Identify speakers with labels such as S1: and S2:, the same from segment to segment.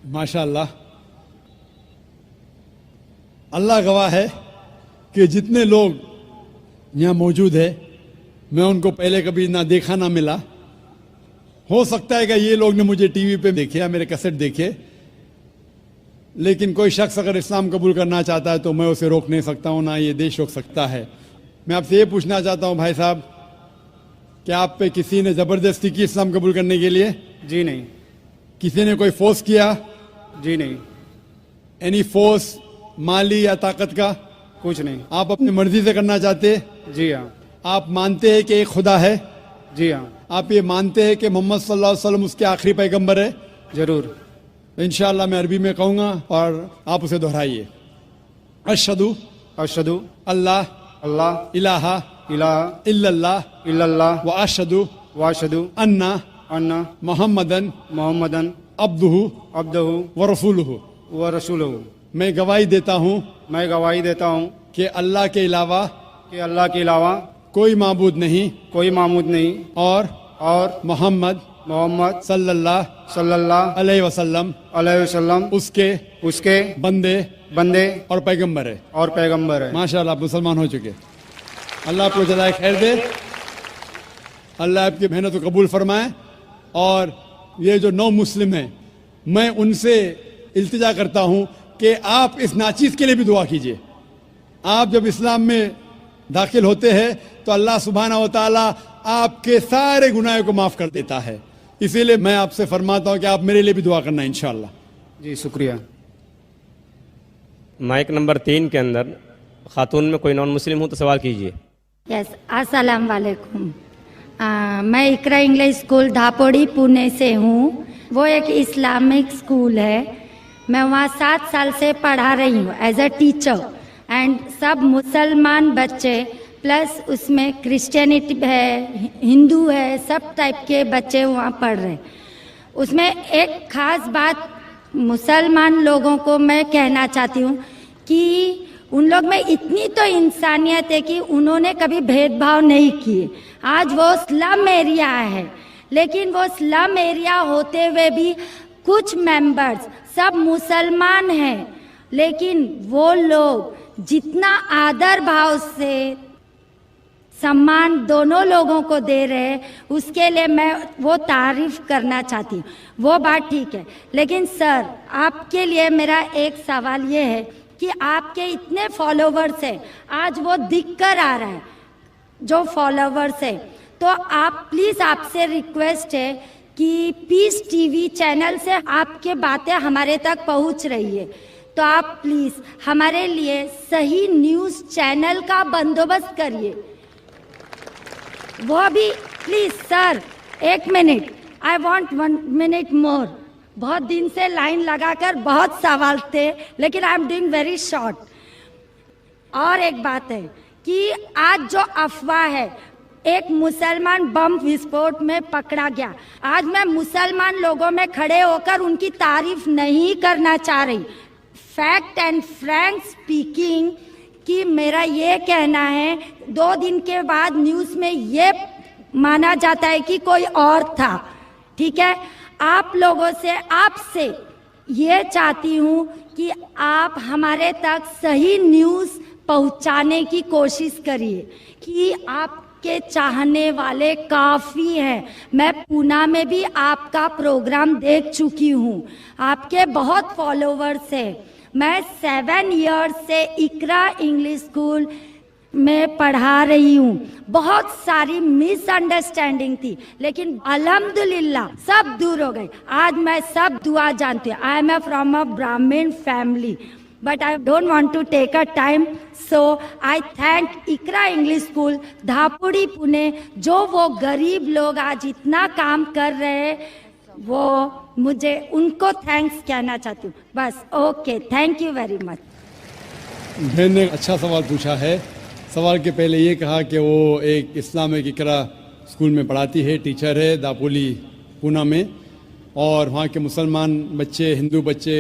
S1: माशाअल्लाह, अल्लाह गवाह है कि जितने लोग यहाँ मौजूद है मैं उनको पहले कभी ना देखा ना मिला। हो सकता है कि ये लोग ने मुझे टीवी पे देखे या मेरे कैसेट देखे, लेकिन कोई शख्स अगर इस्लाम कबूल करना चाहता है तो मैं उसे रोक नहीं सकता हूँ, ना ये देश रोक सकता है। मैं आपसे ये पूछना चाहता हूँ भाई साहब, क्या आप पे किसी ने ज़बरदस्ती की इस्लाम कबूल करने के लिए?
S2: जी नहीं।
S1: किसी ने कोई फोर्स किया?
S2: जी नहीं।
S1: एनी फोर्स माली या ताकत का?
S2: कुछ नहीं।
S1: आप अपनी मर्जी से करना चाहते?
S2: जी हाँ।
S1: आप मानते हैं कि एक खुदा है?
S2: जी हाँ।
S1: आप ये मानते हैं कि मोहम्मद सल्लल्लाहु अलैहि वसल्लम उसके आखिरी पैगंबर है?
S2: जरूर।
S1: इंशाअल्लाह मैं अरबी में कहूँगा और आप उसे दोहराइए। अशहदु
S2: अशहदु
S1: अल्लाह
S2: अल्लाह
S1: इलाहा
S2: इलाहा
S1: इल्लल्लाह
S2: इल्लल्लाह
S1: व अशहदु
S2: व अशहदु
S1: अन्ना
S2: अन्ना
S1: मोहम्मदन
S2: मोहम्मदन
S1: अब्दुहु
S2: अब्दुहु
S1: व रसूलुहु।
S2: व रसूलुहु।
S1: मैं गवाही देता हूँ
S2: मैं गवाही देता हूँ
S1: कि अल्लाह के अलावा
S2: कि अल्लाह के अलावा
S1: कोई माबूद नहीं
S2: कोई माबूद नहीं
S1: और मोहम्मद
S2: मोहम्मद
S1: सल्लल्लाहु अलैहि वसल्लम उसके
S2: बंदे
S1: और पैगंबर है।
S2: है।
S1: माशाअल्लाह, आप मुसलमान हो चुके। अल्लाह आपको जज़ाए खैर दे, अल्लाह आपकी मेहनत को कबूल फरमाए। और ये जो नौ मुस्लिम हैं, मैं उनसे इल्तिजा करता हूँ कि आप इस नाचीज़ के लिए भी दुआ कीजिए। आप जब इस्लाम में दाखिल होते हैं तो अल्लाह सुब्हाना व तआला आपके सारे गुनाहों को माफ़ कर देता है। इसीलिए मैं आपसे फरमाता हूँ कि आप मेरे लिए भी दुआ करना इंशाअल्लाह।
S2: जी शुक्रिया।
S3: माइक नंबर 3 के अंदर खातून में कोई नॉन मुस्लिम हो तो सवाल कीजिए।
S4: यस, अस्सलाम वालेकुम। मैं इकरा इंग्लिश स्कूल धापोड़ी पुणे से हूँ। वो एक इस्लामिक स्कूल है। मैं वहाँ 7 साल से पढ़ा रही हूँ एज अ टीचर। एंड सब मुसलमान बच्चे प्लस उसमें क्रिश्चियनिटी है, हिंदू है, सब टाइप के बच्चे वहाँ पढ़ रहे हैं। उसमें एक ख़ास बात मुसलमान लोगों को मैं कहना चाहती हूँ कि उन लोग में इतनी तो इंसानियत है कि उन्होंने कभी भेदभाव नहीं किए। आज वो स्लम एरिया है, लेकिन वो स्लम एरिया होते हुए भी कुछ मेंबर्स सब मुसलमान हैं, लेकिन वो लोग जितना आदर भाव से सम्मान दोनों लोगों को दे रहे हैं, उसके लिए मैं वो तारीफ करना चाहती हूँ। वो बात ठीक है, लेकिन सर आपके लिए मेरा एक सवाल ये है कि आपके इतने फॉलोवर्स हैं, आज वो दिख कर आ रहा है जो फॉलोवर्स है, तो आप प्लीज़ आपसे रिक्वेस्ट है कि पीस टीवी चैनल से आपके बातें हमारे तक पहुँच रही है, तो आप प्लीज़ हमारे लिए सही न्यूज़ चैनल का बंदोबस्त करिए। वो भी please sir, 1 minute, I want 1 minute मोर। बहुत दिन से लाइन लगाकर बहुत सवाल थे, लेकिन I am doing very short. और एक बात है कि आज जो अफवाह है, एक मुसलमान बम विस्फोट में पकड़ा गया। आज मैं मुसलमान लोगों में खड़े होकर उनकी तारीफ नहीं करना चाह रही। फैक्ट एंड फ्रैंक स्पीकिंग कि मेरा ये कहना है, 2 दिन के बाद न्यूज़ में ये माना जाता है कि कोई और था। ठीक है, आप लोगों से, आपसे ये चाहती हूँ कि आप हमारे तक सही न्यूज़ पहुँचाने की कोशिश करिए कि आपके चाहने वाले काफ़ी हैं। मैं पूना में भी आपका प्रोग्राम देख चुकी हूँ, आपके बहुत फॉलोवर्स हैं। मैं 7 इयर्स से इकरा इंग्लिश स्कूल में पढ़ा रही हूँ। बहुत सारी मिसअंडरस्टैंडिंग थी, लेकिन अल्हम्दुलिल्लाह सब दूर हो गई। आज मैं सब दुआ जानती हूँ। I am from a Brahmin family, but I don't want to take a time, so I thank Iqra English school Dhapudi Pune, जो वो गरीब लोग आज इतना काम कर रहे हैं, वो मुझे उनको थैंक्स कहना चाहती हूँ। बस, okay, thank you very much.
S1: बहन ने अच्छा सवाल पूछा है। सवाल के पहले ये कहा कि वो एक इस्लामिक इकरा स्कूल में पढ़ाती है, टीचर है दापोली पूना में, और वहाँ के मुसलमान बच्चे, हिंदू बच्चे,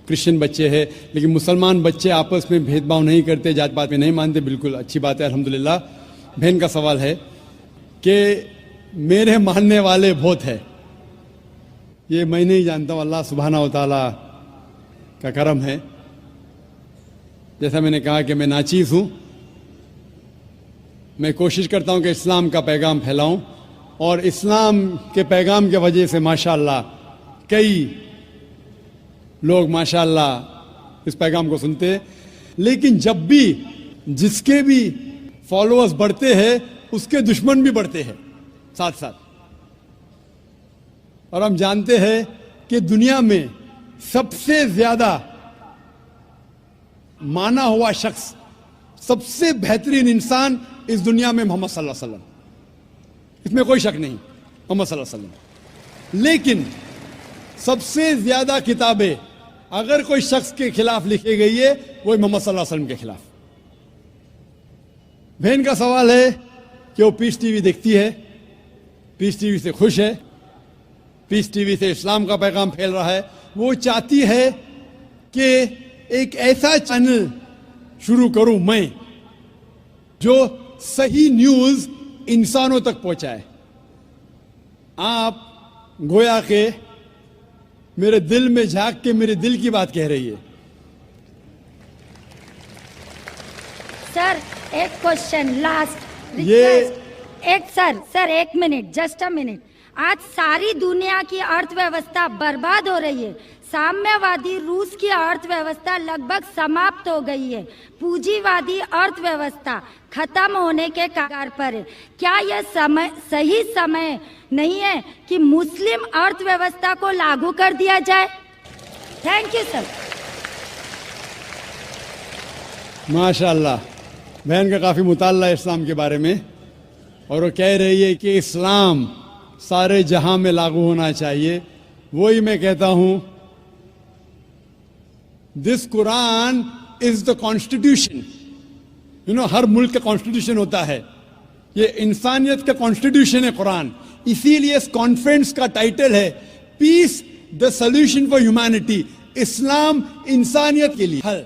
S1: क्रिश्चियन बच्चे हैं, लेकिन मुसलमान बच्चे आपस में भेदभाव नहीं करते, जात पात में नहीं मानते। बिल्कुल अच्छी बात है, अल्हम्दुलिल्लाह। बहन का सवाल है कि मेरे मानने वाले बहुत है, یہ میں نہیں جانتا ہوں, اللہ سبحانہ و تعالیٰ کا کرم ہے. جیسا میں نے کہا کہ میں ناچیز ہوں, میں کوشش کرتا ہوں کہ اسلام کا پیغام پھیلاؤں, اور اسلام کے پیغام کی وجہ سے ماشاءاللہ کئی لوگ ماشاءاللہ اس پیغام کو سنتے ہیں. لیکن جب بھی جس کے بھی فالوورز بڑھتے ہیں اس کے دشمن بھی بڑھتے ہیں ساتھ ساتھ. اور ہم جانتے ہیں کہ دنیا میں سب سے زیادہ مانا ہوا شخص, سب سے بہترین انسان اس دنیا میں محمد صلی اللہ علیہ وسلم, اس میں کوئی شک نہیں, محمد صلی اللہ علیہ وسلم. لیکن سب سے زیادہ کتابیں اگر کوئی شخص کے خلاف لکھی گئی ہے وہ محمد صلی اللہ علیہ وسلم کے خلاف. بہن کا سوال ہے کہ وہ پیس ٹی وی دیکھتی ہے, پیس ٹی وی سے خوش ہے, پیس ٹی وی سے اسلام کا پیغام پھیل رہا ہے. وہ چاہتی ہے کہ ایک ایسا چینل شروع کروں میں جو صحیح نیوز انسانوں تک پہنچائے. آپ گویا کہ میرے دل میں جھانک کے میرے دل کی بات کہہ رہی ہے.
S4: سر ایک کوشچن لاسٹ, سر ایک منٹ, جسٹ اے منٹ. آج ساری دنیا کی ارتھ ویوستھا برباد ہو رہی ہے. سامنے وادی روس کی ارتھ ویوستھا لگ بھگ سماپت ہو گئی ہے. پونجی وادی ارتھ ویوستھا ختم ہونے کے کگار پر ہے. کیا یہ صحیح سمے نہیں ہے کہ مسلم ارتھ ویوستھا کو لاگو کر دیا جائے؟ Thank you sir.
S1: ماشاءاللہ بہن کا کافی مطالعہ ہے اسلام کے بارے میں, اور وہ کہہ رہی ہے کہ اسلام سارے جہاں میں لاگو ہونا چاہیے. وہی میں کہتا ہوں, دس قرآن از دا کانسٹیٹیوشن. ہر ملک کا کانسٹیٹیوشن ہوتا ہے, یہ انسانیت کا کانسٹیٹیوشن ہے قرآن. اسی لیے اس کانفرنس کا ٹائٹل ہے پیس دا سولوشن فار ہیومینٹی. اسلام انسانیت کے لیے حل.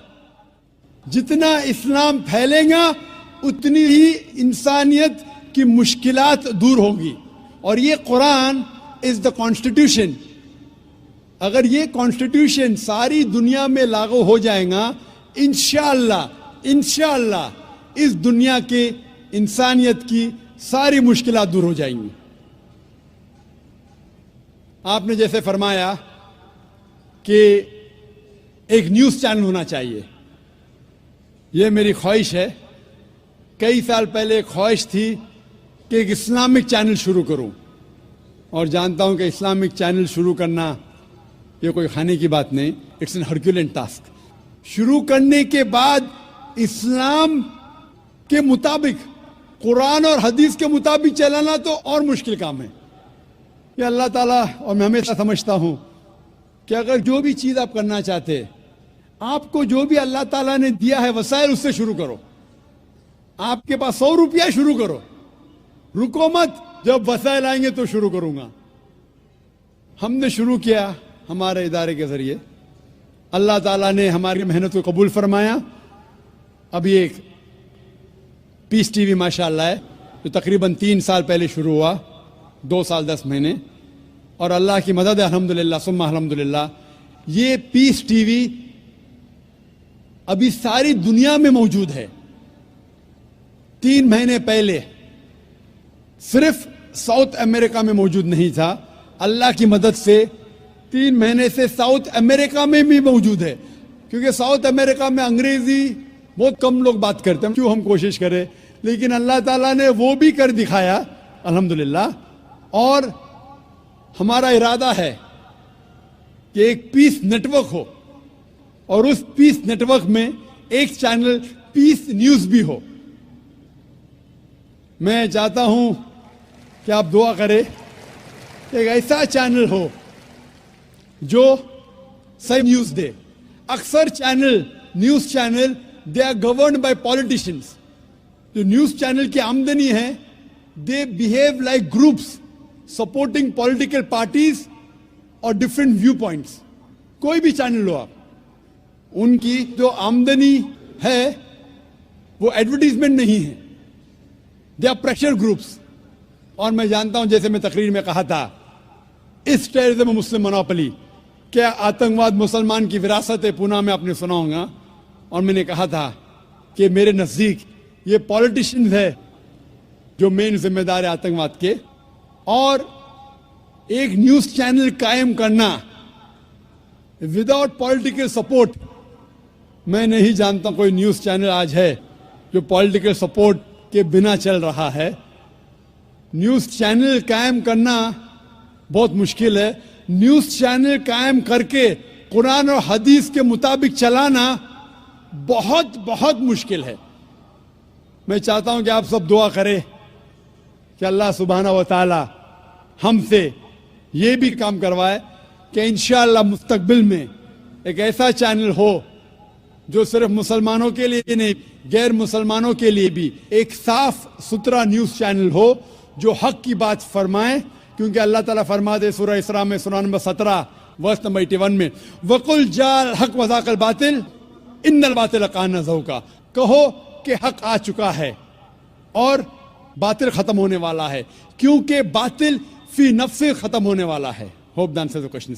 S1: جتنا اسلام پھیلے گا اتنی ہی انسانیت کی مشکلات دور ہوگی. اور یہ قرآن از دا کانسٹیٹیوشن. اگر یہ کانسٹیٹیوشن ساری دنیا میں لاگو ہو جائے گا, انشاءاللہ اس دنیا کے انسانیت کی ساری مشکلات دور ہو جائیں گی. آپ نے جیسے فرمایا کہ ایک نیوز چینل ہونا چاہیے, یہ میری خواہش ہے. کئی سال پہلے ایک خواہش تھی کہ ایک اسلامک چینل شروع کروں, اور جانتا ہوں کہ اسلامک چینل شروع کرنا یہ کوئی کھانے کی بات نہیں, اٹس این ہرکیولین ٹاسک. شروع کرنے کے بعد اسلام کے مطابق, قرآن اور حدیث کے مطابق چلانا تو اور مشکل کام ہے. یہ اللہ تعالیٰ, اور میں ہمیشہ سمجھتا ہوں کہ اگر جو بھی چیز آپ کرنا چاہتے, آپ کو جو بھی اللہ تعالیٰ نے دیا ہے وسائل, اس سے شروع کرو. آپ کے پاس 100 روپیہ, شروع کرو, رکو مت. جب وسائل آئیں گے تو شروع کروں گا. ہم نے شروع کیا ہمارے ادارے کے ذریعے, اللہ تعالیٰ نے ہماری محنت کو قبول فرمایا. ابھی ایک پیس ٹی وی ماشاءاللہ ہے جو تقریباً 3 سال پہلے شروع ہوا, 2 سال 10 مہینے, اور اللہ کی مدد ہے الحمدللہ ثم الحمدللہ. یہ پیس ٹی وی ابھی ساری دنیا میں موجود ہے. 3 مہینے پہلے صرف ساؤتھ امریکہ میں موجود نہیں تھا. اللہ کی مدد سے 3 مہینے سے ساؤتھ امریکہ میں بھی موجود ہے, کیونکہ ساؤتھ امریکہ میں انگریزی بہت کم لوگ بات کرتے ہیں. کیوں ہم کوشش کریں, لیکن اللہ تعالیٰ نے وہ بھی کر دکھایا الحمدللہ. اور ہمارا ارادہ ہے کہ ایک پیس نیٹ ورک ہو, اور اس پیس نیٹ ورک میں ایک چینل پیس نیوز بھی ہو. میں چاہتا ہوں کہ آپ دعا کریں, ایک ایسا چینل ہو جو صحیح نیوز دے. اکثر news channel they are governed by politicians. جو نیوز چینل کی آمدنی ہے, they behave like groups supporting political parties اور ڈفرینٹ ویو پوائنٹس. کوئی بھی چینل لو آپ, ان کی جو آمدنی ہے وہ ایڈورٹیزمنٹ نہیں ہے, دے آر پریشر گروپس. اور میں جانتا ہوں, جیسے میں تقریر میں کہا تھا इस टेररिज्म मुस्लिम मोनोपोली, क्या आतंकवाद मुसलमान की विरासत है, पूना में आपने सुना होगा। और मैंने कहा था कि मेरे नजदीक ये पॉलिटिशियंस है जो मेन जिम्मेदार है आतंकवाद के, और एक न्यूज चैनल कायम करना विदाउट पॉलिटिकल सपोर्ट, मैं नहीं जानता कोई न्यूज चैनल आज है जो पॉलिटिकल सपोर्ट के बिना चल रहा है। न्यूज चैनल कायम करना बहुत मुश्किल है। न्यूज चैनल कायम करके कुरान और हदीस के मुताबिक चलाना बहुत बहुत मुश्किल है। मैं चाहता हूं कि आप सब दुआ करें कि अल्लाह सुब्हानहू व तआला हमसे ये भी काम करवाए कि इंशाअल्लाह मुस्तकबिल में एक ऐसा चैनल हो जो सिर्फ मुसलमानों के लिए नहीं, गैर मुसलमानों के लिए भी एक साफ सुथरा न्यूज चैनल हो जो हक की बात फरमाए। क्योंकि अल्लाह ताला फरमाते सूरह इसरा में सूरह नंबर 17 वर्स नंबर 81 में, वकुल जाल हक वज़ाकल बातिल इन्नल बातिल कान ज़हूका, कहो कि हक आ चुका है और बातिल खत्म होने वाला है, क्योंकि बातिल फी नफ्से खत्म होने वाला है। Hope the answer the question.